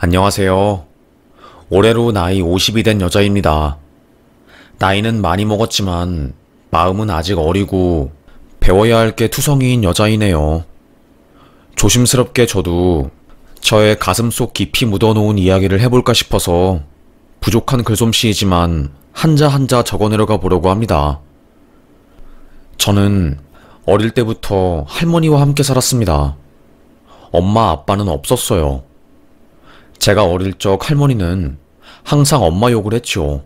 안녕하세요. 올해로 나이 50이 된 여자입니다. 나이는 많이 먹었지만 마음은 아직 어리고 배워야 할 게 투성이인 여자이네요. 조심스럽게 저도 저의 가슴속 깊이 묻어놓은 이야기를 해볼까 싶어서 부족한 글솜씨이지만 한자 한자 적어내려가 보려고 합니다. 저는 어릴 때부터 할머니와 함께 살았습니다. 엄마 아빠는 없었어요. 제가 어릴 적 할머니는 항상 엄마 욕을 했죠.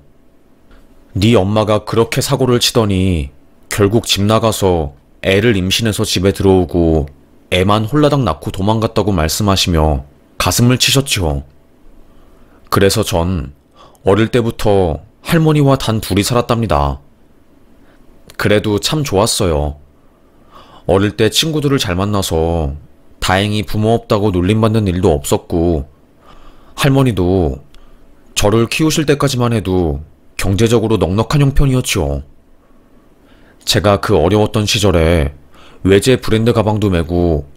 네 엄마가 그렇게 사고를 치더니 결국 집 나가서 애를 임신해서 집에 들어오고 애만 홀라당 낳고 도망갔다고 말씀하시며 가슴을 치셨지요. 그래서 전 어릴 때부터 할머니와 단 둘이 살았답니다. 그래도 참 좋았어요. 어릴 때 친구들을 잘 만나서 다행히 부모 없다고 놀림받는 일도 없었고, 할머니도 저를 키우실 때까지만 해도 경제적으로 넉넉한 형편이었지요. 제가 그 어려웠던 시절에 외제 브랜드 가방도 메고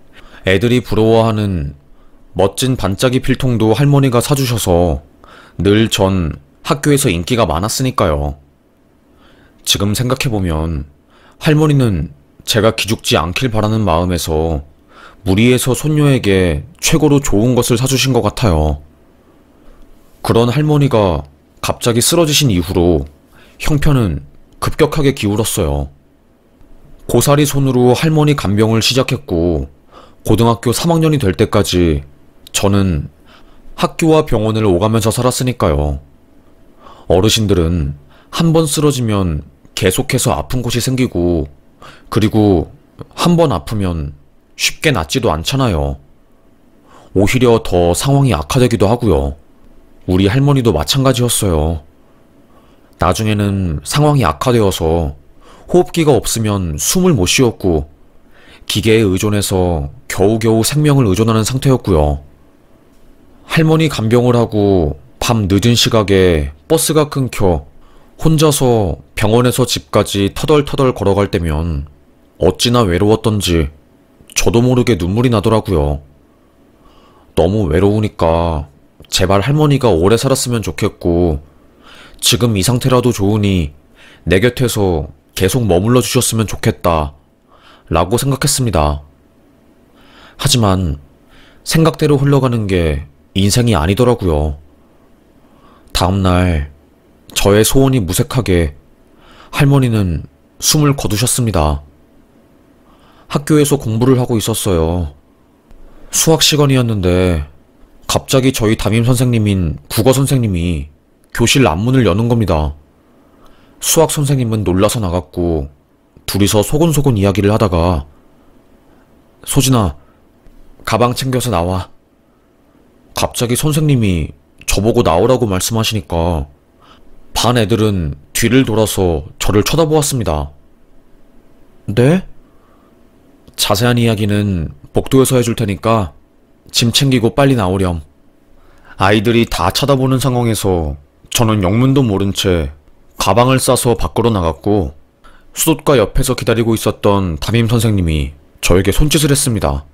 애들이 부러워하는 멋진 반짝이 필통도 할머니가 사주셔서 늘 전 학교에서 인기가 많았으니까요. 지금 생각해보면 할머니는 제가 기죽지 않길 바라는 마음에서 무리해서 손녀에게 최고로 좋은 것을 사주신 것 같아요. 그런 할머니가 갑자기 쓰러지신 이후로 형편은 급격하게 기울었어요. 고사리 손으로 할머니 간병을 시작했고, 고등학교 3학년이 될 때까지 저는 학교와 병원을 오가면서 살았으니까요. 어르신들은 한 번 쓰러지면 계속해서 아픈 곳이 생기고, 그리고 한 번 아프면 쉽게 낫지도 않잖아요. 오히려 더 상황이 악화되기도 하고요. 우리 할머니도 마찬가지였어요. 나중에는 상황이 악화되어서 호흡기가 없으면 숨을 못 쉬었고, 기계에 의존해서 겨우겨우 생명을 의존하는 상태였고요. 할머니 간병을 하고 밤 늦은 시각에 버스가 끊겨 혼자서 병원에서 집까지 터덜터덜 걸어갈 때면 어찌나 외로웠던지 저도 모르게 눈물이 나더라고요. 너무 외로우니까 제발 할머니가 오래 살았으면 좋겠고, 지금 이 상태라도 좋으니 내 곁에서 계속 머물러 주셨으면 좋겠다 라고 생각했습니다. 하지만 생각대로 흘러가는 게 인생이 아니더라고요. 다음날 저의 소원이 무색하게 할머니는 숨을 거두셨습니다. 학교에서 공부를 하고 있었어요. 수학 시간이었는데 갑자기 저희 담임 선생님인 국어 선생님이 교실 앞문을 여는 겁니다. 수학 선생님은 놀라서 나갔고, 둘이서 소곤소곤 이야기를 하다가 소진아, 가방 챙겨서 나와. 갑자기 선생님이 저보고 나오라고 말씀하시니까 반 애들은 뒤를 돌아서 저를 쳐다보았습니다. 네? 자세한 이야기는 복도에서 해줄 테니까 짐 챙기고 빨리 나오렴. 아이들이 다 쳐다보는 상황에서 저는 영문도 모른 채 가방을 싸서 밖으로 나갔고, 수도과 옆에서 기다리고 있었던 담임 선생님이 저에게 손짓을 했습니다.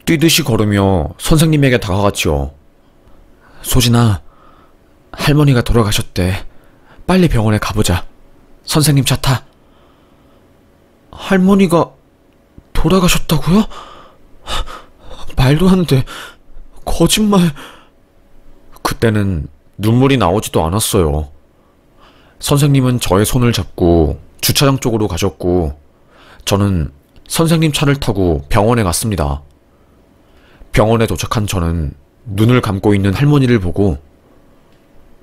뛰듯이 걸으며 선생님에게 다가갔지요. 소진아, 할머니가 돌아가셨대. 빨리 병원에 가보자. 선생님 차 타. 할머니가 돌아가셨다고요? 말도 안 돼. 거짓말. 그때는 눈물이 나오지도 않았어요. 선생님은 저의 손을 잡고 주차장 쪽으로 가셨고, 저는 선생님 차를 타고 병원에 갔습니다. 병원에 도착한 저는 눈을 감고 있는 할머니를 보고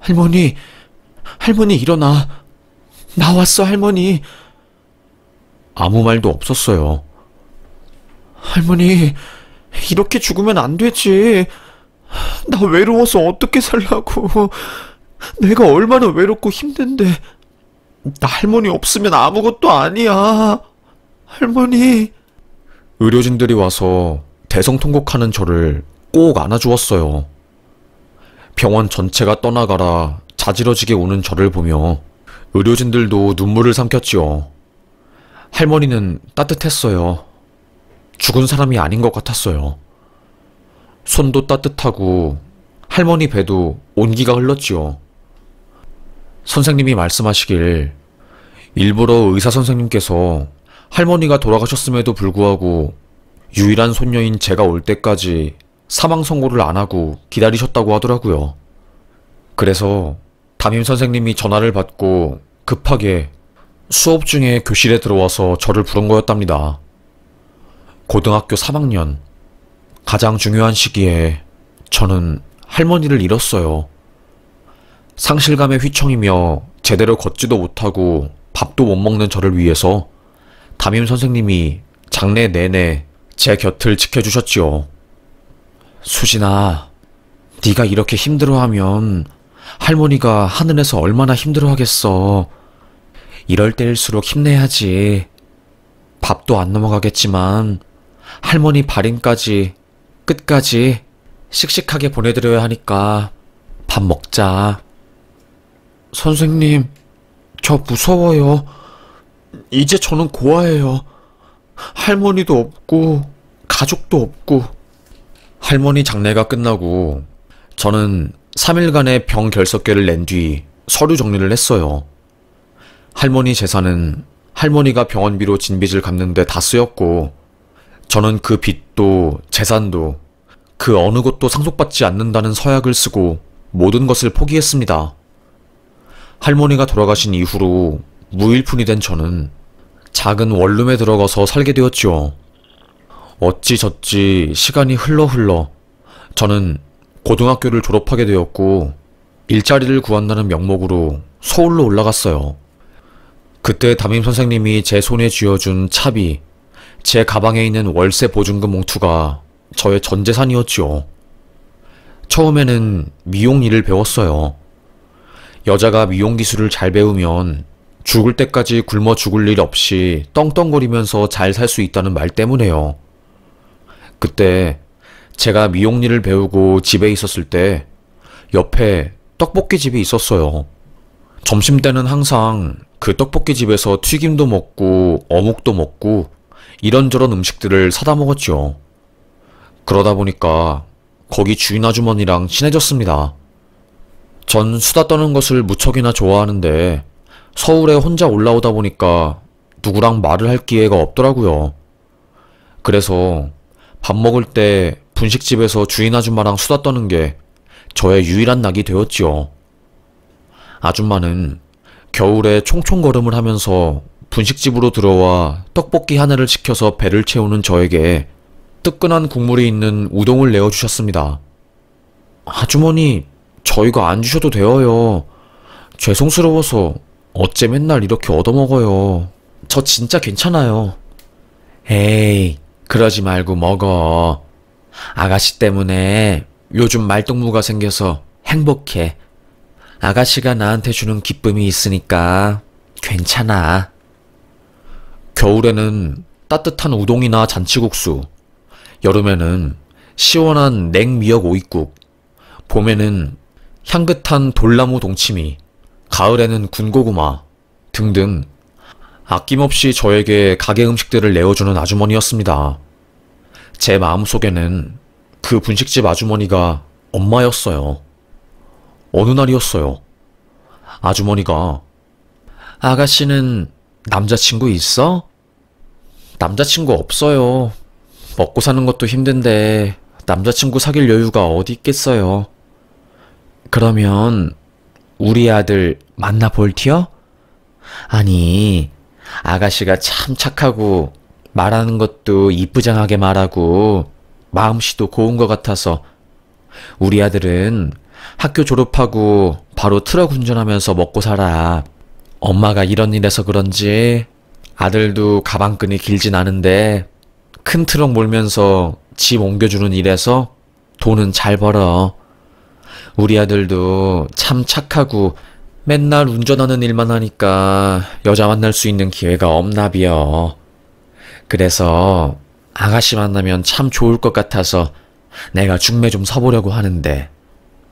할머니 일어나. 나왔어 할머니. 아무 말도 없었어요. 할머니, 이렇게 죽으면 안 되지. 나 외로워서 어떻게 살라고. 내가 얼마나 외롭고 힘든데. 나 할머니 없으면 아무것도 아니야. 할머니. 의료진들이 와서 대성통곡하는 저를 꼭 안아주었어요. 병원 전체가 떠나가라 자지러지게 우는 저를 보며 의료진들도 눈물을 삼켰지요. 할머니는 따뜻했어요. 죽은 사람이 아닌 것 같았어요. 손도 따뜻하고 할머니 배도 온기가 흘렀지요. 선생님이 말씀하시길 일부러 의사 선생님께서 할머니가 돌아가셨음에도 불구하고 유일한 손녀인 제가 올 때까지 사망 선고를 안 하고 기다리셨다고 하더라고요. 그래서 담임 선생님이 전화를 받고 급하게 수업 중에 교실에 들어와서 저를 부른 거였답니다. 고등학교 3학년, 가장 중요한 시기에 저는 할머니를 잃었어요. 상실감에 휘청이며 제대로 걷지도 못하고 밥도 못 먹는 저를 위해서 담임 선생님이 장래 내내 제 곁을 지켜주셨지요. 수진아, 네가 이렇게 힘들어하면 할머니가 하늘에서 얼마나 힘들어하겠어. 이럴 때일수록 힘내야지. 밥도 안 넘어가겠지만 할머니 발인까지 끝까지 씩씩하게 보내드려야 하니까 밥 먹자. 선생님, 저 무서워요. 이제 저는 고아예요. 할머니도 없고 가족도 없고. 할머니 장례가 끝나고 저는 3일간의 병 결석계를 낸 뒤 서류 정리를 했어요. 할머니 재산은 할머니가 병원비로 진 빚을 갚는데 다 쓰였고, 저는 그 빚도 재산도 그 어느 것도 상속받지 않는다는 서약을 쓰고 모든 것을 포기했습니다. 할머니가 돌아가신 이후로 무일푼이 된 저는 작은 원룸에 들어가서 살게 되었죠. 어찌저찌 시간이 흘러 저는 고등학교를 졸업하게 되었고 일자리를 구한다는 명목으로 서울로 올라갔어요. 그때 담임 선생님이 제 손에 쥐어준 차비, 제 가방에 있는 월세 보증금 봉투가 저의 전 재산이었지요. 처음에는 미용 일을 배웠어요. 여자가 미용 기술을 잘 배우면 죽을 때까지 굶어 죽을 일 없이 떵떵거리면서 잘 살 수 있다는 말 때문에요. 그때 제가 미용 일을 배우고 집에 있었을 때 옆에 떡볶이 집이 있었어요. 점심때는 항상 그 떡볶이 집에서 튀김도 먹고 어묵도 먹고 이런저런 음식들을 사다 먹었죠. 그러다 보니까 거기 주인 아주머니랑 친해졌습니다. 전 수다 떠는 것을 무척이나 좋아하는데 서울에 혼자 올라오다 보니까 누구랑 말을 할 기회가 없더라고요. 그래서 밥 먹을 때 분식집에서 주인 아줌마랑 수다 떠는 게 저의 유일한 낙이 되었지요. 아줌마는 겨울에 총총걸음을 하면서 분식집으로 들어와 떡볶이 하나를 시켜서 배를 채우는 저에게 뜨끈한 국물이 있는 우동을 내어주셨습니다. 아주머니, 저희가 안 주셔도 되어요. 죄송스러워서 어째 맨날 이렇게 얻어먹어요. 저 진짜 괜찮아요. 에이, 그러지 말고 먹어. 아가씨 때문에 요즘 말동무가 생겨서 행복해. 아가씨가 나한테 주는 기쁨이 있으니까 괜찮아. 겨울에는 따뜻한 우동이나 잔치국수, 여름에는 시원한 냉미역 오이국, 봄에는 향긋한 돌나무 동치미, 가을에는 군고구마 등등 아낌없이 저에게 가게 음식들을 내어주는 아주머니였습니다. 제 마음속에는 그 분식집 아주머니가 엄마였어요. 어느 날이었어요. 아주머니가 아가씨는 남자친구 있어? 남자친구 없어요. 먹고 사는 것도 힘든데 남자친구 사귈 여유가 어디 있겠어요. 그러면 우리 아들 만나볼티요? 아니, 아가씨가 참 착하고 말하는 것도 이쁘장하게 말하고 마음씨도 고운 것 같아서 우리 아들은 학교 졸업하고 바로 트럭 운전하면서 먹고 살아. 엄마가 이런 일해서 그런지 아들도 가방끈이 길진 않은데 큰 트럭 몰면서 짐 옮겨주는 일에서 돈은 잘 벌어. 우리 아들도 참 착하고 맨날 운전하는 일만 하니까 여자 만날 수 있는 기회가 없나비여. 그래서 아가씨 만나면 참 좋을 것 같아서 내가 중매 좀 서보려고 하는데.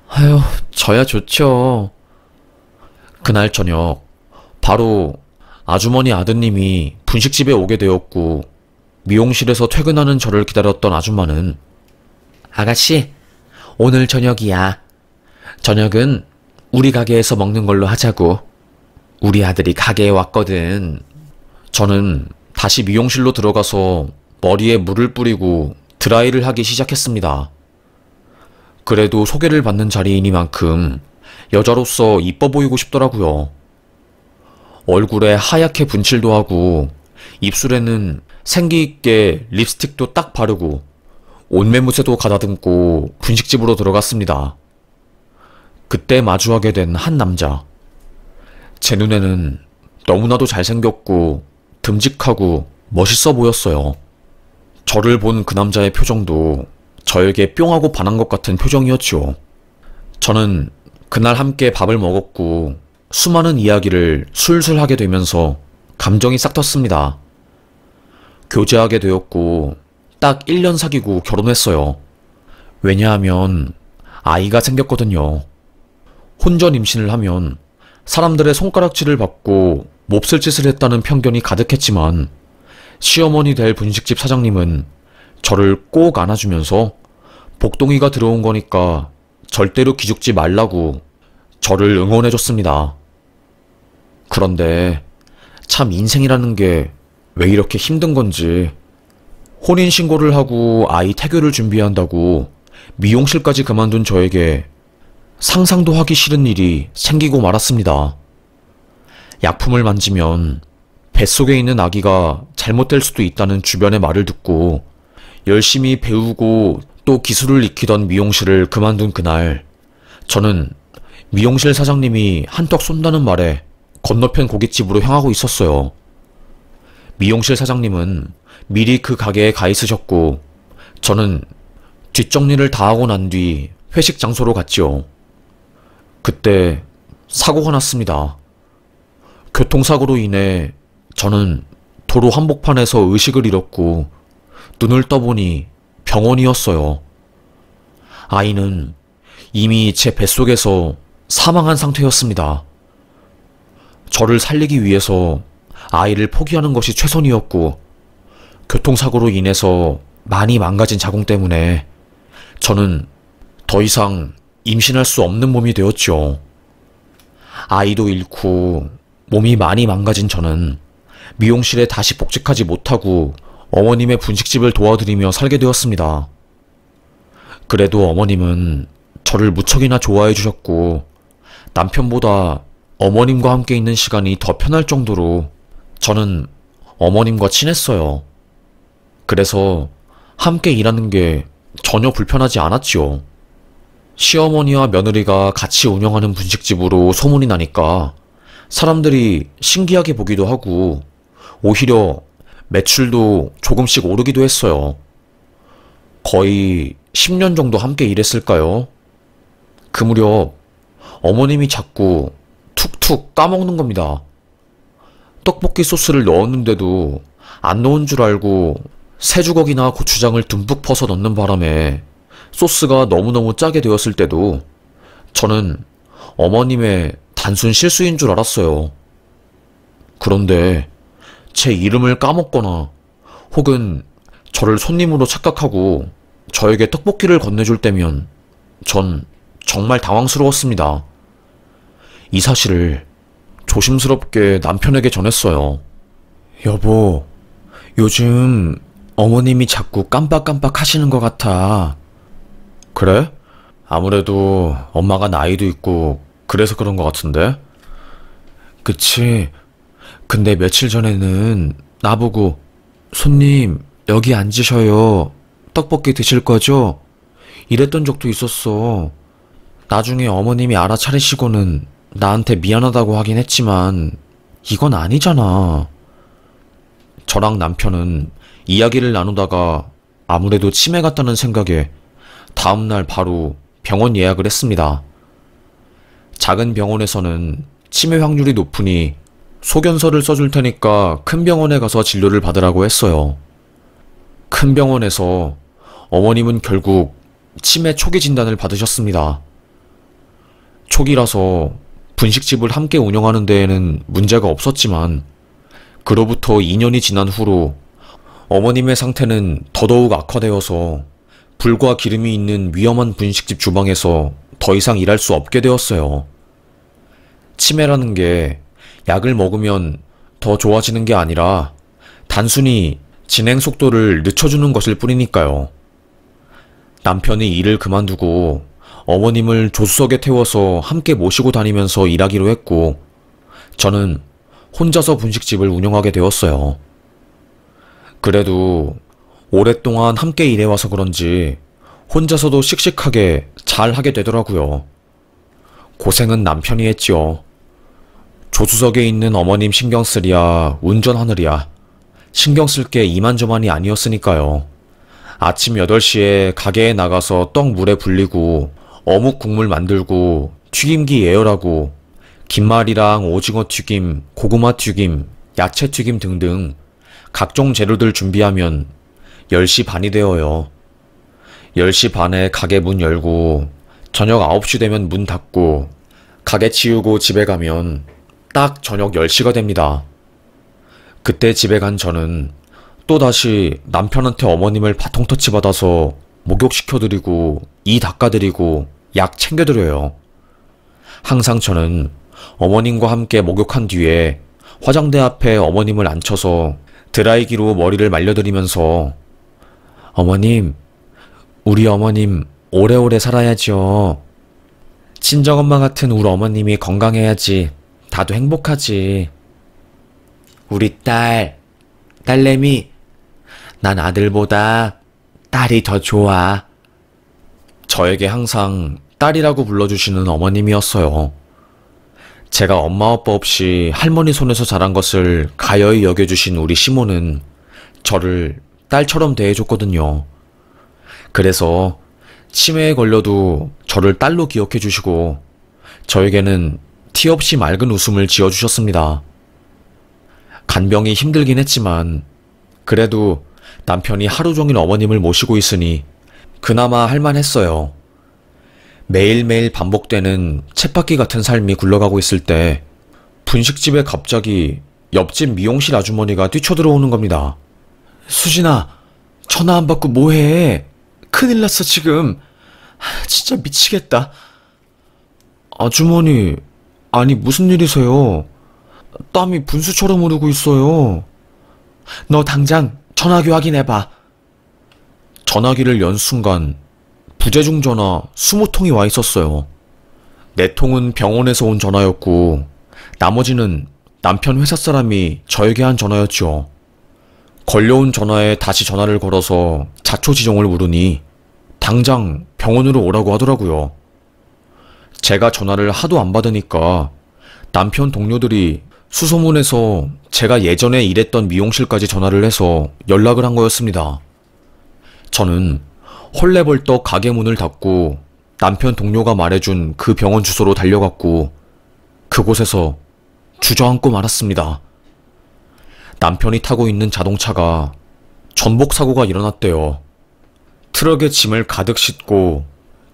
아휴, 저야 좋죠. 그날 저녁 바로 아주머니 아드님이 분식집에 오게 되었고 미용실에서 퇴근하는 저를 기다렸던 아줌마는 아가씨, 오늘 저녁이야. 저녁은 우리 가게에서 먹는 걸로 하자고. 우리 아들이 가게에 왔거든. 저는 다시 미용실로 들어가서 머리에 물을 뿌리고 드라이를 하기 시작했습니다. 그래도 소개를 받는 자리이니만큼 여자로서 이뻐 보이고 싶더라고요. 얼굴에 하얗게 분칠도 하고 입술에는 생기 있게 립스틱도 딱 바르고 옷매무새도 가다듬고 분식집으로 들어갔습니다. 그때 마주하게 된 한 남자. 제 눈에는 너무나도 잘생겼고 듬직하고 멋있어 보였어요. 저를 본 그 남자의 표정도 저에게 뿅 하고 반한 것 같은 표정이었죠. 저는 그날 함께 밥을 먹었고 수많은 이야기를 술술 하게 되면서 감정이 싹 텄습니다. 교제하게 되었고 딱 1년 사귀고 결혼했어요. 왜냐하면 아이가 생겼거든요. 혼전 임신을 하면 사람들의 손가락질을 받고 몹쓸 짓을 했다는 편견이 가득했지만 시어머니 될 분식집 사장님은 저를 꼭 안아주면서 복동이가 들어온 거니까 절대로 기죽지 말라고 저를 응원해줬습니다. 그런데 참 인생이라는 게 왜 이렇게 힘든 건지 혼인신고를 하고 아이 태교를 준비한다고 미용실까지 그만둔 저에게 상상도 하기 싫은 일이 생기고 말았습니다. 약품을 만지면 뱃속에 있는 아기가 잘못될 수도 있다는 주변의 말을 듣고 열심히 배우고 또 기술을 익히던 미용실을 그만둔 그날, 저는 미용실 사장님이 한턱 쏜다는 말에 건너편 고깃집으로 향하고 있었어요. 미용실 사장님은 미리 그 가게에 가 있으셨고 저는 뒷정리를 다 하고 난 뒤 회식 장소로 갔지요. 그때 사고가 났습니다. 교통사고로 인해 저는 도로 한복판에서 의식을 잃었고 눈을 떠보니 병원이었어요. 아이는 이미 제 뱃속에서 사망한 상태였습니다. 저를 살리기 위해서 아이를 포기하는 것이 최선이었고 교통사고로 인해서 많이 망가진 자궁 때문에 저는 더 이상 임신할 수 없는 몸이 되었죠. 아이도 잃고 몸이 많이 망가진 저는 미용실에 다시 복직하지 못하고 어머님의 분식집을 도와드리며 살게 되었습니다. 그래도 어머님은 저를 무척이나 좋아해 주셨고 남편보다 어머님과 함께 있는 시간이 더 편할 정도로 저는 어머님과 친했어요. 그래서 함께 일하는 게 전혀 불편하지 않았지요. 시어머니와 며느리가 같이 운영하는 분식집으로 소문이 나니까 사람들이 신기하게 보기도 하고 오히려 매출도 조금씩 오르기도 했어요. 거의 10년 정도 함께 일했을까요? 그 무렵 어머님이 자꾸 툭툭 까먹는 겁니다. 떡볶이 소스를 넣었는데도 안 넣은 줄 알고 새주걱이나 고추장을 듬뿍 퍼서 넣는 바람에 소스가 너무너무 짜게 되었을 때도 저는 어머님의 단순 실수인 줄 알았어요. 그런데 제 이름을 까먹거나 혹은 저를 손님으로 착각하고 저에게 떡볶이를 건네줄 때면 전 정말 당황스러웠습니다. 이 사실을 조심스럽게 남편에게 전했어요. 여보, 요즘 어머님이 자꾸 깜빡깜빡 하시는 것 같아. 그래? 아무래도 엄마가 나이도 있고 그래서 그런 것 같은데? 그치. 근데 며칠 전에는 나보고 손님 여기 앉으셔요. 떡볶이 드실 거죠? 이랬던 적도 있었어. 나중에 어머님이 알아차리시고는 나한테 미안하다고 하긴 했지만 이건 아니잖아. 저랑 남편은 이야기를 나누다가 아무래도 치매 같다는 생각에 다음날 바로 병원 예약을 했습니다. 작은 병원에서는 치매 확률이 높으니 소견서를 써줄 테니까 큰 병원에 가서 진료를 받으라고 했어요. 큰 병원에서 어머님은 결국 치매 초기 진단을 받으셨습니다. 초기라서 분식집을 함께 운영하는 데에는 문제가 없었지만 그로부터 2년이 지난 후로 어머님의 상태는 더더욱 악화되어서 불과 기름이 있는 위험한 분식집 주방에서 더 이상 일할 수 없게 되었어요. 치매라는 게 약을 먹으면 더 좋아지는 게 아니라 단순히 진행 속도를 늦춰주는 것일 뿐이니까요. 남편이 일을 그만두고 어머님을 조수석에 태워서 함께 모시고 다니면서 일하기로 했고, 저는 혼자서 분식집을 운영하게 되었어요. 그래도 오랫동안 함께 일해와서 그런지 혼자서도 씩씩하게 잘 하게 되더라고요. 고생은 남편이 했지요. 조수석에 있는 어머님 신경 쓰랴, 운전하느랴. 신경 쓸 게 이만저만이 아니었으니까요. 아침 8시에 가게에 나가서 떡 물에 불리고 어묵 국물 만들고 튀김기 예열하고 김말이랑 오징어 튀김, 고구마 튀김, 야채 튀김 등등 각종 재료들 준비하면 10시 반이 되어요. 10시 반에 가게 문 열고 저녁 9시 되면 문 닫고 가게 치우고 집에 가면 딱 저녁 10시가 됩니다. 그때 집에 간 저는 또다시 남편한테 어머님을 바통터치 받아서 목욕시켜드리고 이 닦아드리고 약 챙겨드려요. 항상 저는 어머님과 함께 목욕한 뒤에 화장대 앞에 어머님을 앉혀서 드라이기로 머리를 말려드리면서 어머님, 우리 어머님 오래오래 살아야죠. 친정엄마 같은 우리 어머님이 건강해야지 나도 행복하지. 우리 딸내미, 난 아들보다 딸이 더 좋아. 저에게 항상 딸이라고 불러주시는 어머님이었어요. 제가 엄마 아빠 없이 할머니 손에서 자란 것을 가여이 여겨주신 우리 시모는 저를 딸처럼 대해줬거든요. 그래서 치매에 걸려도 저를 딸로 기억해 주시고 저에게는 티 없이 맑은 웃음을 지어주셨습니다. 간병이 힘들긴 했지만 그래도 남편이 하루 종일 어머님을 모시고 있으니 그나마 할만했어요. 매일매일 반복되는 쳇바퀴 같은 삶이 굴러가고 있을 때 분식집에 갑자기 옆집 미용실 아주머니가 뛰쳐들어오는 겁니다. 수진아, 전화 안 받고 뭐해? 큰일 났어 지금. 진짜 미치겠다. 아주머니, 아니 무슨 일이세요? 땀이 분수처럼 흐르고 있어요. 너 당장 전화기 확인해봐. 전화기를 연 순간 부재중 전화 20통이 와 있었어요. 4통은 병원에서 온 전화였고 나머지는 남편 회사 사람이 저에게 한 전화였죠. 걸려온 전화에 다시 전화를 걸어서 자초지종을 물으니 당장 병원으로 오라고 하더라고요. 제가 전화를 하도 안 받으니까 남편 동료들이 수소문해서 제가 예전에 일했던 미용실까지 전화를 해서 연락을 한 거였습니다. 저는 헐레벌떡 가게 문을 닫고 남편 동료가 말해준 그 병원 주소로 달려갔고 그곳에서 주저앉고 말았습니다. 남편이 타고 있는 자동차가 전복 사고가 일어났대요. 트럭에 짐을 가득 싣고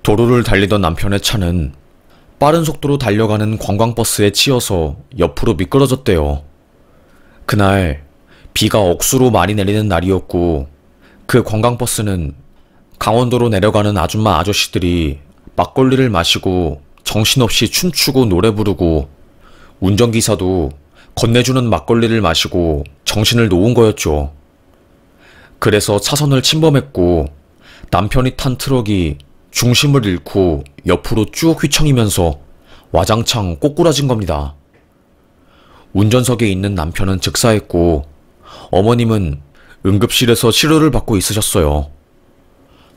도로를 달리던 남편의 차는 빠른 속도로 달려가는 관광버스에 치여서 옆으로 미끄러졌대요. 그날 비가 억수로 많이 내리는 날이었고 그 관광버스는 강원도로 내려가는 아줌마 아저씨들이 막걸리를 마시고 정신없이 춤추고 노래 부르고 운전기사도 건네주는 막걸리를 마시고 정신을 놓은 거였죠. 그래서 차선을 침범했고 남편이 탄 트럭이 중심을 잃고 옆으로 쭉 휘청이면서 와장창 꼬꾸라진 겁니다. 운전석에 있는 남편은 즉사했고 어머님은 응급실에서 치료를 받고 있으셨어요.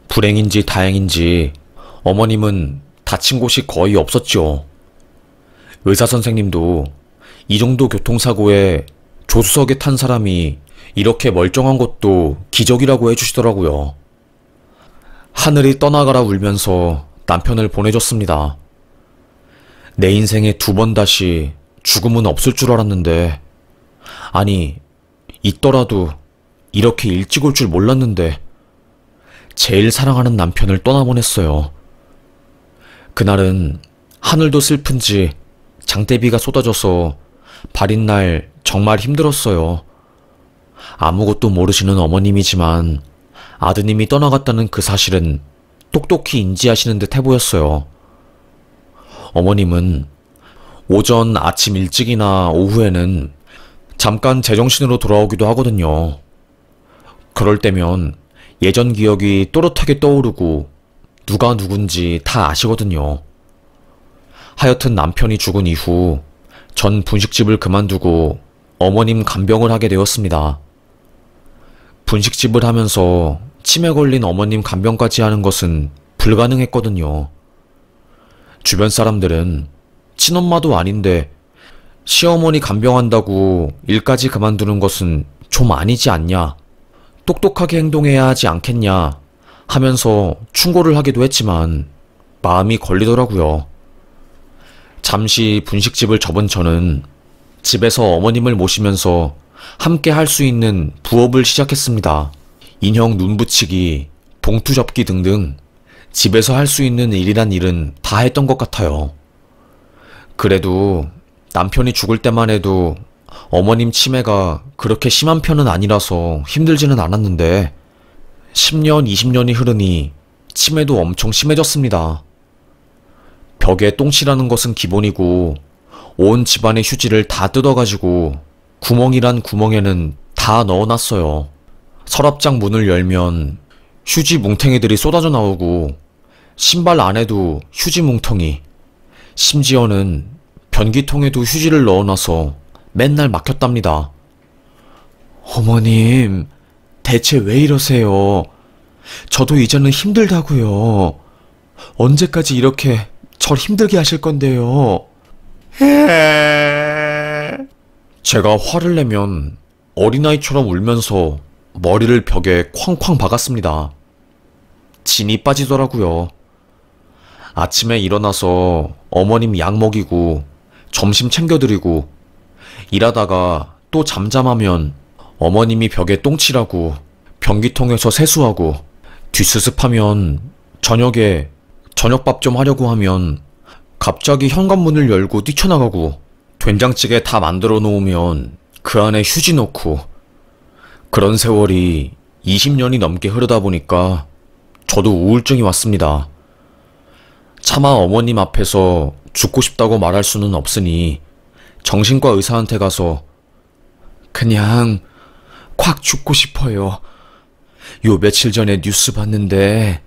불행인지 다행인지 어머님은 다친 곳이 거의 없었죠. 의사 선생님도 이 정도 교통사고에 조수석에 탄 사람이 이렇게 멀쩡한 것도 기적이라고 해주시더라고요. 하늘이 떠나가라 울면서 남편을 보내줬습니다. 내 인생에 2번 다시 죽음은 없을 줄 알았는데, 아니, 있더라도 이렇게 일찍 올 줄 몰랐는데, 제일 사랑하는 남편을 떠나보냈어요. 그날은 하늘도 슬픈지 장대비가 쏟아져서 발인 날 정말 힘들었어요. 아무것도 모르시는 어머님이지만 아드님이 떠나갔다는 그 사실은 똑똑히 인지하시는 듯 해보였어요. 어머님은 오전 아침 일찍이나 오후에는 잠깐 제정신으로 돌아오기도 하거든요. 그럴 때면 예전 기억이 또렷하게 떠오르고 누가 누군지 다 아시거든요. 하여튼 남편이 죽은 이후 전 분식집을 그만두고 어머님 간병을 하게 되었습니다. 분식집을 하면서 치매 걸린 어머님 간병까지 하는 것은 불가능했거든요. 주변 사람들은 친엄마도 아닌데 시어머니 간병한다고 일까지 그만두는 것은 좀 아니지 않냐, 똑똑하게 행동해야 하지 않겠냐 하면서 충고를 하기도 했지만 마음이 걸리더라고요. 잠시 분식집을 접은 저는 집에서 어머님을 모시면서 함께 할 수 있는 부업을 시작했습니다. 인형 눈 붙이기, 봉투 접기 등등 집에서 할 수 있는 일이란 일은 다 했던 것 같아요. 그래도 남편이 죽을 때만 해도 어머님 치매가 그렇게 심한 편은 아니라서 힘들지는 않았는데 10년, 20년이 흐르니 치매도 엄청 심해졌습니다. 벽에 똥칠하는 것은 기본이고 온 집안의 휴지를 다 뜯어가지고 구멍이란 구멍에는 다 넣어놨어요. 서랍장 문을 열면 휴지 뭉탱이들이 쏟아져 나오고 신발 안에도 휴지 뭉텅이, 심지어는 변기통에도 휴지를 넣어놔서 맨날 막혔답니다. 어머님, 대체 왜 이러세요? 저도 이제는 힘들다고요. 언제까지 이렇게 절 힘들게 하실 건데요? 제가 화를 내면 어린아이처럼 울면서 머리를 벽에 쾅쾅 박았습니다. 진이 빠지더라고요. 아침에 일어나서 어머님 약 먹이고 점심 챙겨드리고 일하다가 또 잠잠하면 어머님이 벽에 똥칠하고 변기통에서 세수하고 뒷수습하면 저녁에 저녁밥 좀 하려고 하면 갑자기 현관문을 열고 뛰쳐나가고 된장찌개 다 만들어 놓으면 그 안에 휴지 넣고, 그런 세월이 20년이 넘게 흐르다 보니까 저도 우울증이 왔습니다. 차마 어머님 앞에서 죽고 싶다고 말할 수는 없으니 정신과 의사한테 가서 그냥 콱 죽고 싶어요. 요 며칠 전에 뉴스 봤는데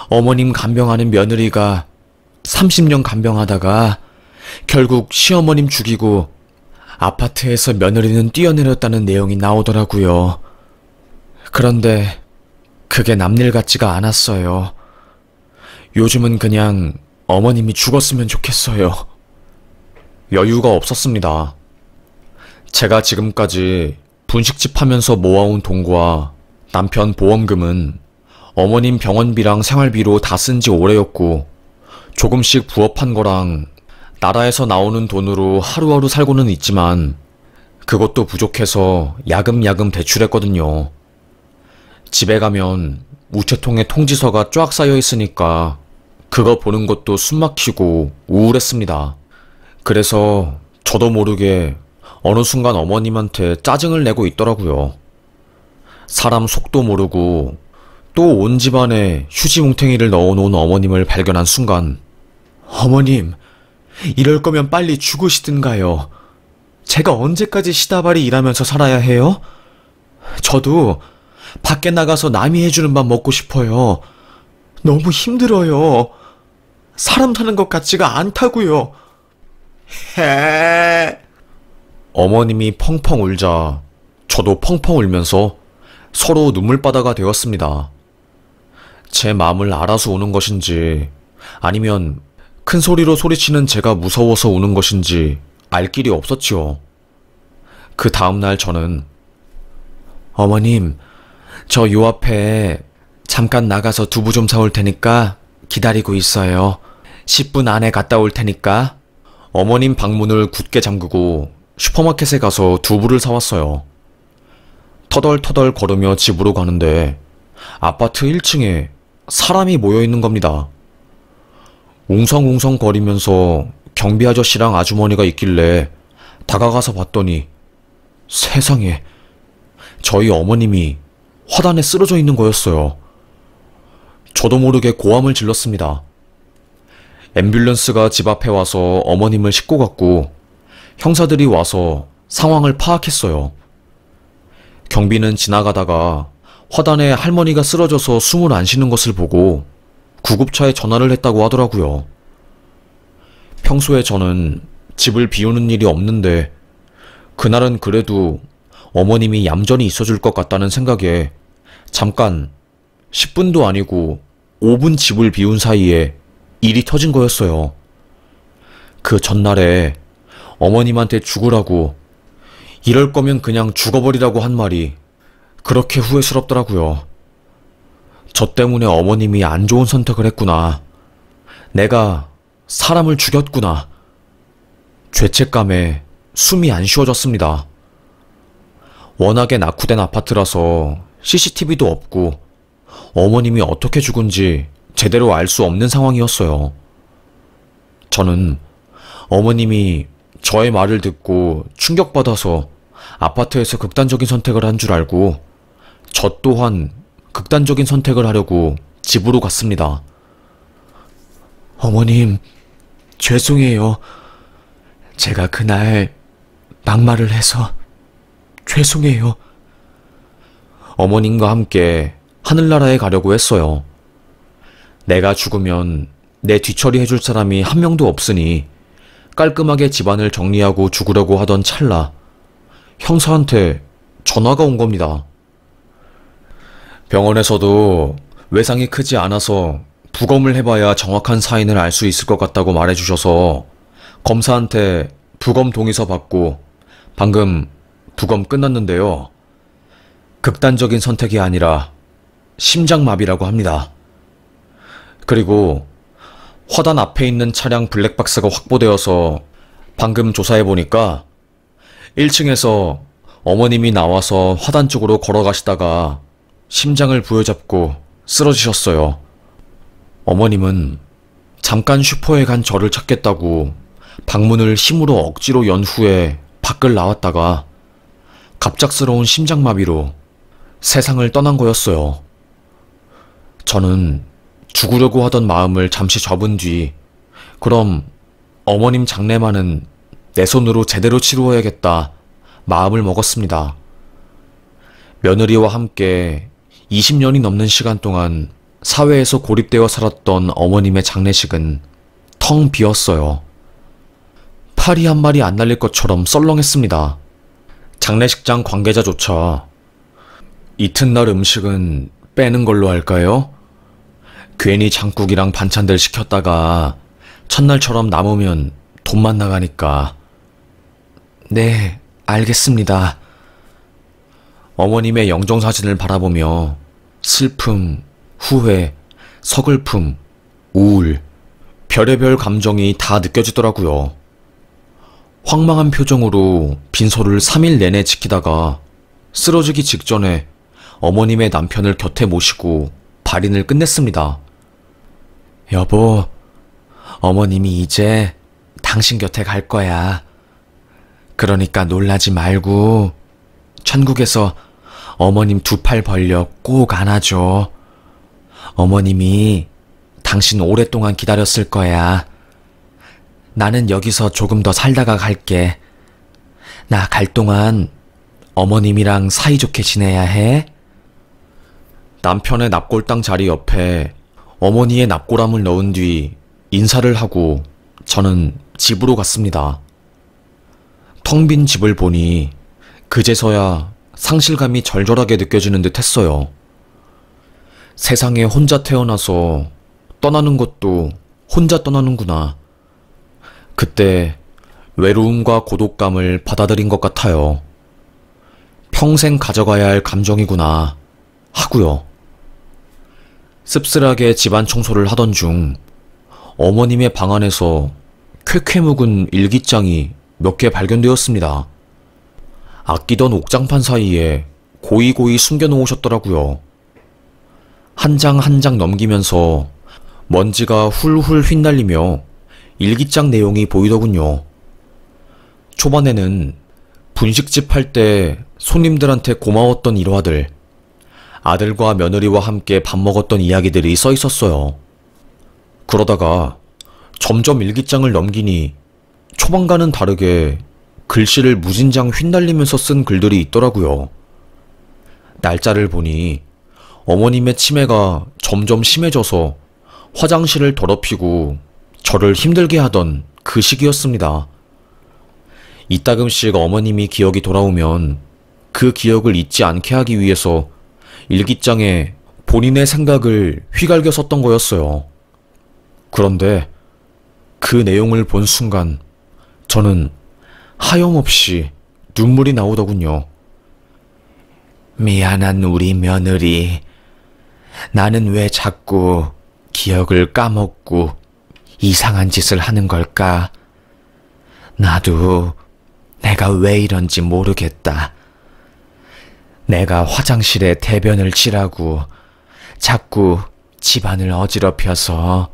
어머님 간병하는 며느리가 30년 간병하다가 결국 시어머님 죽이고 아파트에서 며느리는 뛰어내렸다는 내용이 나오더라고요. 그런데 그게 남일 같지가 않았어요. 요즘은 그냥 어머님이 죽었으면 좋겠어요. 여유가 없었습니다. 제가 지금까지 분식집 하면서 모아온 돈과 남편 보험금은 어머님 병원비랑 생활비로 다 쓴 지 오래였고, 조금씩 부업한 거랑 나라에서 나오는 돈으로 하루하루 살고는 있지만 그것도 부족해서 야금야금 대출했거든요. 집에 가면 우체통에 통지서가 쫙 쌓여 있으니까 그거 보는 것도 숨막히고 우울했습니다. 그래서 저도 모르게 어느 순간 어머님한테 짜증을 내고 있더라고요. 사람 속도 모르고 또 온 집안에 휴지 뭉탱이를 넣어놓은 어머님을 발견한 순간, 어머님, 이럴 거면 빨리 죽으시든가요. 제가 언제까지 시다발이 일하면서 살아야 해요? 저도 밖에 나가서 남이 해주는 밥 먹고 싶어요. 너무 힘들어요. 사람 사는 것 같지가 않다고요. 어머님이 펑펑 울자 저도 펑펑 울면서 서로 눈물바다가 되었습니다. 제 마음을 알아서 우는 것인지 아니면 큰 소리로 소리치는 제가 무서워서 우는 것인지 알 길이 없었지요. 그 다음날 저는 어머님, 저 요 앞에 잠깐 나가서 두부 좀 사올 테니까 기다리고 있어요. 10분 안에 갔다 올 테니까. 어머님 방문을 굳게 잠그고 슈퍼마켓에 가서 두부를 사왔어요. 터덜터덜 걸으며 집으로 가는데 아파트 1층에 사람이 모여있는 겁니다. 웅성웅성 거리면서 경비 아저씨랑 아주머니가 있길래 다가가서 봤더니 세상에, 저희 어머님이 화단에 쓰러져 있는 거였어요. 저도 모르게 고함을 질렀습니다. 앰뷸런스가 집 앞에 와서 어머님을 싣고 갔고 형사들이 와서 상황을 파악했어요. 경비는 지나가다가 화단에 할머니가 쓰러져서 숨을 안 쉬는 것을 보고 구급차에 전화를 했다고 하더라고요. 평소에 저는 집을 비우는 일이 없는데 그날은 그래도 어머님이 얌전히 있어줄 것 같다는 생각에 잠깐 10분도 아니고 5분 집을 비운 사이에 일이 터진 거였어요. 그 전날에 어머님한테 죽으라고, 이럴 거면 그냥 죽어버리라고 한 말이 그렇게 후회스럽더라고요. 저 때문에 어머님이 안 좋은 선택을 했구나. 내가 사람을 죽였구나. 죄책감에 숨이 안 쉬어졌습니다. 워낙에 낙후된 아파트라서 CCTV도 없고 어머님이 어떻게 죽은지 제대로 알 수 없는 상황이었어요. 저는 어머님이 저의 말을 듣고 충격받아서 아파트에서 극단적인 선택을 한 줄 알고 저 또한 극단적인 선택을 하려고 집으로 갔습니다. 어머님, 죄송해요. 제가 그날 막말을 해서 죄송해요. 어머님과 함께 하늘나라에 가려고 했어요. 내가 죽으면 내 뒤처리 해줄 사람이 한 명도 없으니 깔끔하게 집안을 정리하고 죽으려고 하던 찰나 형사한테 전화가 온 겁니다. 병원에서도 외상이 크지 않아서 부검을 해봐야 정확한 사인을 알 수 있을 것 같다고 말해주셔서 검사한테 부검 동의서 받고 방금 부검 끝났는데요. 극단적인 선택이 아니라 심장마비라고 합니다. 그리고 화단 앞에 있는 차량 블랙박스가 확보되어서 방금 조사해보니까 1층에서 어머님이 나와서 화단 쪽으로 걸어가시다가 심장을 부여잡고 쓰러지셨어요. 어머님은 잠깐 슈퍼에 간 저를 찾겠다고 방문을 힘으로 억지로 연 후에 밖을 나왔다가 갑작스러운 심장마비로 세상을 떠난 거였어요. 저는 죽으려고 하던 마음을 잠시 접은 뒤 그럼 어머님 장례만은 내 손으로 제대로 치루어야겠다 마음을 먹었습니다. 며느리와 함께 20년이 넘는 시간 동안 사회에서 고립되어 살았던 어머님의 장례식은 텅 비었어요. 파리 한 마리 안 날릴 것처럼 썰렁했습니다. 장례식장 관계자조차 이튿날 음식은 빼는 걸로 할까요? 괜히 장국이랑 반찬들 시켰다가 첫날처럼 남으면 돈만 나가니까. 네, 알겠습니다. 어머님의 영정사진을 바라보며 슬픔, 후회, 서글픔, 우울, 별의별 감정이 다 느껴지더라고요. 황망한 표정으로 빈소를 3일 내내 지키다가 쓰러지기 직전에 어머님의 남편을 곁에 모시고 발인을 끝냈습니다. 여보, 어머님이 이제 당신 곁에 갈 거야. 그러니까 놀라지 말고 천국에서 어머님 두 팔 벌려 꼭 안아줘. 어머님이 당신 오랫동안 기다렸을 거야. 나는 여기서 조금 더 살다가 갈게. 나 갈 동안 어머님이랑 사이좋게 지내야 해. 남편의 납골당 자리 옆에 어머니의 납골함을 넣은 뒤 인사를 하고 저는 집으로 갔습니다. 텅 빈 집을 보니 그제서야 상실감이 절절하게 느껴지는 듯 했어요. 세상에 혼자 태어나서 떠나는 것도 혼자 떠나는구나. 그때 외로움과 고독감을 받아들인 것 같아요. 평생 가져가야 할 감정이구나 하고요. 씁쓸하게 집안 청소를 하던 중 어머님의 방 안에서 쾌쾌 묵은 일기장이 몇 개 발견되었습니다. 아끼던 옥장판 사이에 고이고이 숨겨놓으셨더라고요. 한 장 한 장 넘기면서 먼지가 훌훌 휘날리며 일기장 내용이 보이더군요. 초반에는 분식집 할 때 손님들한테 고마웠던 일화들, 아들과 며느리와 함께 밥 먹었던 이야기들이 써 있었어요. 그러다가 점점 일기장을 넘기니 초반과는 다르게 글씨를 무진장 휘날리면서 쓴 글들이 있더라고요. 날짜를 보니 어머님의 치매가 점점 심해져서 화장실을 더럽히고 저를 힘들게 하던 그 시기였습니다. 이따금씩 어머님이 기억이 돌아오면 그 기억을 잊지 않게 하기 위해서 일기장에 본인의 생각을 휘갈겨 썼던 거였어요. 그런데 그 내용을 본 순간 저는 하염없이 눈물이 나오더군요. 미안한 우리 며느리. 나는 왜 자꾸 기억을 까먹고 이상한 짓을 하는 걸까? 나도 내가 왜 이런지 모르겠다. 내가 화장실에 대변을 치라고 자꾸 집안을 어지럽혀서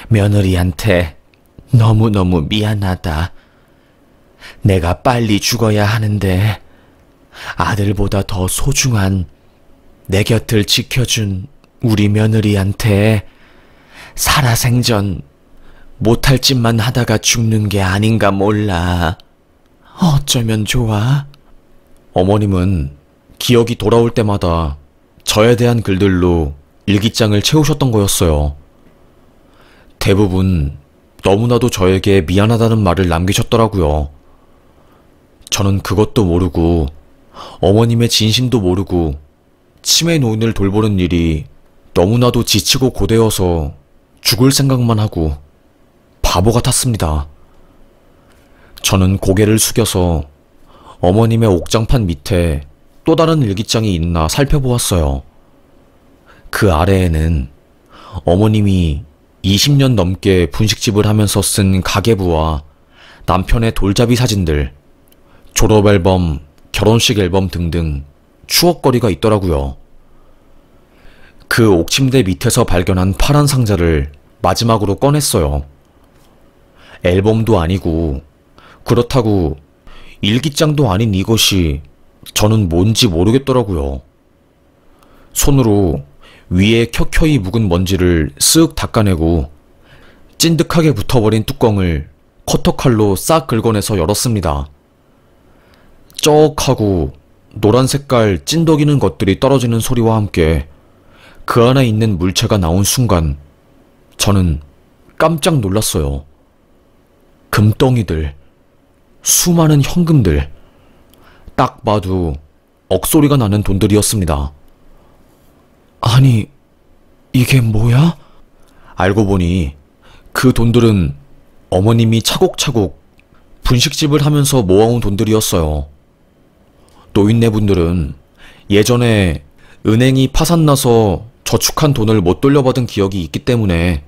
며느리한테 너무너무 미안하다. 내가 빨리 죽어야 하는데 아들보다 더 소중한 내 곁을 지켜준 우리 며느리한테 살아생전 못할 짓만 하다가 죽는 게 아닌가 몰라. 어쩌면 좋아? 어머님은 기억이 돌아올 때마다 저에 대한 글들로 일기장을 채우셨던 거였어요. 대부분 너무나도 저에게 미안하다는 말을 남기셨더라고요. 저는 그것도 모르고 어머님의 진심도 모르고 치매 노인을 돌보는 일이 너무나도 지치고 고되어서 죽을 생각만 하고 바보 같았습니다. 저는 고개를 숙여서 어머님의 옥장판 밑에 또 다른 일기장이 있나 살펴보았어요. 그 아래에는 어머님이 20년 넘게 분식집을 하면서 쓴 가계부와 남편의 돌잡이 사진들, 졸업앨범, 결혼식 앨범 등등 추억거리가 있더라고요. 그 옥침대 밑에서 발견한 파란 상자를 마지막으로 꺼냈어요. 앨범도 아니고 그렇다고 일기장도 아닌 이것이 저는 뭔지 모르겠더라고요. 손으로 위에 켜켜이 묵은 먼지를 쓱 닦아내고 찐득하게 붙어버린 뚜껑을 커터칼로 싹 긁어내서 열었습니다. 쩍 하고 노란 색깔 찐덕이는 것들이 떨어지는 소리와 함께 그 안에 있는 물체가 나온 순간 저는 깜짝 놀랐어요. 금덩이들, 수많은 현금들, 딱 봐도 억소리가 나는 돈들이었습니다. 아니, 이게 뭐야? 알고 보니 그 돈들은 어머님이 차곡차곡 분식집을 하면서 모아온 돈들이었어요. 노인네분들은 예전에 은행이 파산나서 저축한 돈을 못 돌려받은 기억이 있기 때문에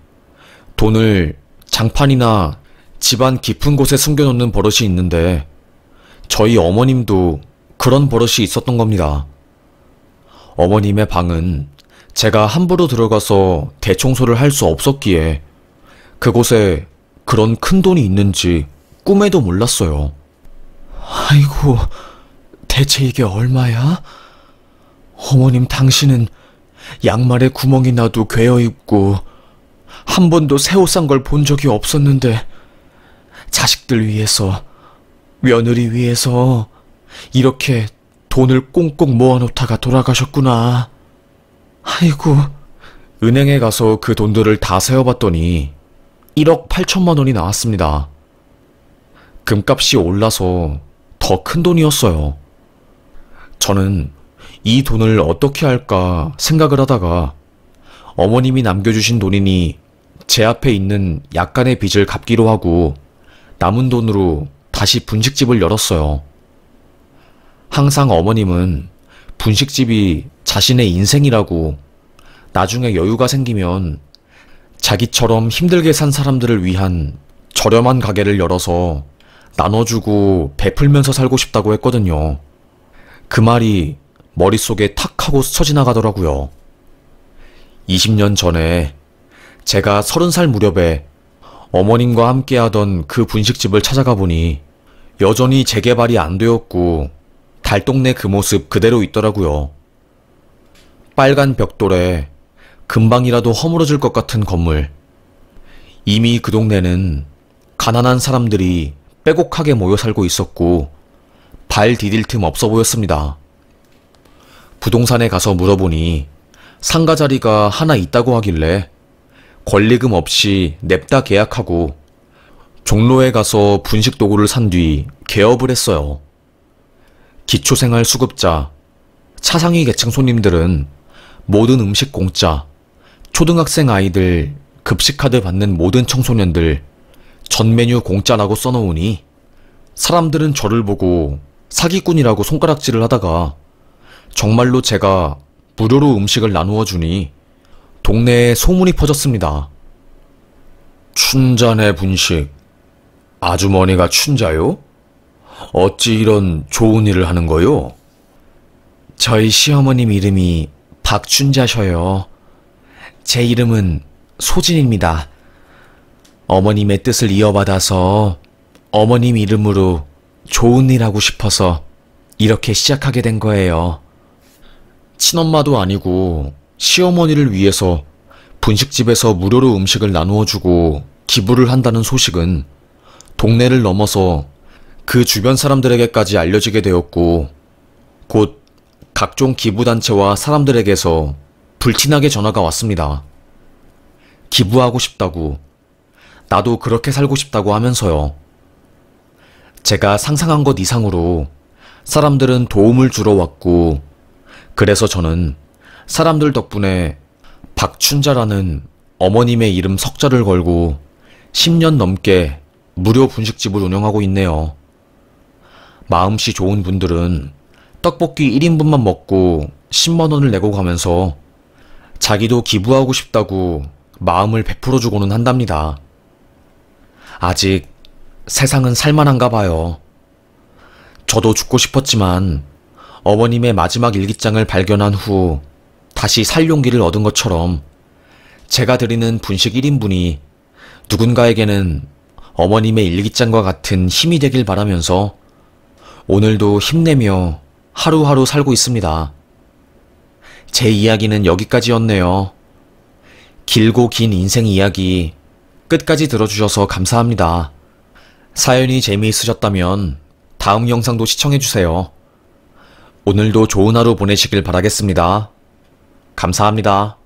돈을 장판이나 집안 깊은 곳에 숨겨놓는 버릇이 있는데 저희 어머님도 그런 버릇이 있었던 겁니다. 어머님의 방은 제가 함부로 들어가서 대청소를 할 수 없었기에 그곳에 그런 큰 돈이 있는지 꿈에도 몰랐어요. 아이고, 대체 이게 얼마야? 어머님 당신은 양말에 구멍이 나도 괴어입고 한 번도 새 옷 산 걸 본 적이 없었는데 자식들 위해서, 며느리 위해서 이렇게 돈을 꽁꽁 모아놓다가 돌아가셨구나. 아이고. 은행에 가서 그 돈들을 다 세어봤더니 1억 8천만 원이 나왔습니다. 금값이 올라서 더 큰 돈이었어요. 저는 이 돈을 어떻게 할까 생각을 하다가 어머님이 남겨주신 돈이니 제 앞에 있는 약간의 빚을 갚기로 하고 남은 돈으로 다시 분식집을 열었어요. 항상 어머님은 분식집이 자신의 인생이라고 나중에 여유가 생기면 자기처럼 힘들게 산 사람들을 위한 저렴한 가게를 열어서 나눠주고 베풀면서 살고 싶다고 했거든요. 그 말이 머릿속에 탁 하고 스쳐 지나가더라고요. 20년 전에 제가 30살 무렵에 어머님과 함께 하던 그 분식집을 찾아가 보니 여전히 재개발이 안 되었고 달동네 그 모습 그대로 있더라고요. 빨간 벽돌에 금방이라도 허물어질 것 같은 건물. 이미 그 동네는 가난한 사람들이 빼곡하게 모여 살고 있었고 발 디딜 틈 없어 보였습니다. 부동산에 가서 물어보니 상가 자리가 하나 있다고 하길래 권리금 없이 냅다 계약하고 종로에 가서 분식 도구를 산 뒤 개업을 했어요. 기초생활수급자, 차상위 계층 손님들은 모든 음식 공짜, 초등학생 아이들 급식카드 받는 모든 청소년들 전 메뉴 공짜라고 써놓으니 사람들은 저를 보고 사기꾼이라고 손가락질을 하다가 정말로 제가 무료로 음식을 나누어 주니 동네에 소문이 퍼졌습니다. 춘자네 분식. 아주머니가 춘자요? 어찌 이런 좋은 일을 하는 거요? 저희 시어머님 이름이 박춘자셔요. 제 이름은 소진입니다. 어머님의 뜻을 이어받아서 어머님 이름으로 좋은 일 하고 싶어서 이렇게 시작하게 된 거예요. 친엄마도 아니고 시어머니를 위해서 분식집에서 무료로 음식을 나누어 주고 기부를 한다는 소식은 동네를 넘어서 그 주변 사람들에게까지 알려지게 되었고 곧 각종 기부단체와 사람들에게서 불티나게 전화가 왔습니다. 기부하고 싶다고, 나도 그렇게 살고 싶다고 하면서요. 제가 상상한 것 이상으로 사람들은 도움을 주러 왔고 그래서 저는 사람들 덕분에 박춘자라는 어머님의 이름 석자를 걸고 10년 넘게 무료 분식집을 운영하고 있네요. 마음씨 좋은 분들은 떡볶이 1인분만 먹고 10만 원을 내고 가면서 자기도 기부하고 싶다고 마음을 베풀어주고는 한답니다. 아직 세상은 살만한가 봐요. 저도 죽고 싶었지만 어머님의 마지막 일기장을 발견한 후 다시 살 용기를 얻은 것처럼 제가 드리는 분식 1인분이 누군가에게는 어머님의 일기장과 같은 힘이 되길 바라면서 오늘도 힘내며 하루하루 살고 있습니다. 제 이야기는 여기까지였네요. 길고 긴 인생 이야기 끝까지 들어주셔서 감사합니다. 사연이 재미있으셨다면 다음 영상도 시청해주세요. 오늘도 좋은 하루 보내시길 바라겠습니다. 감사합니다.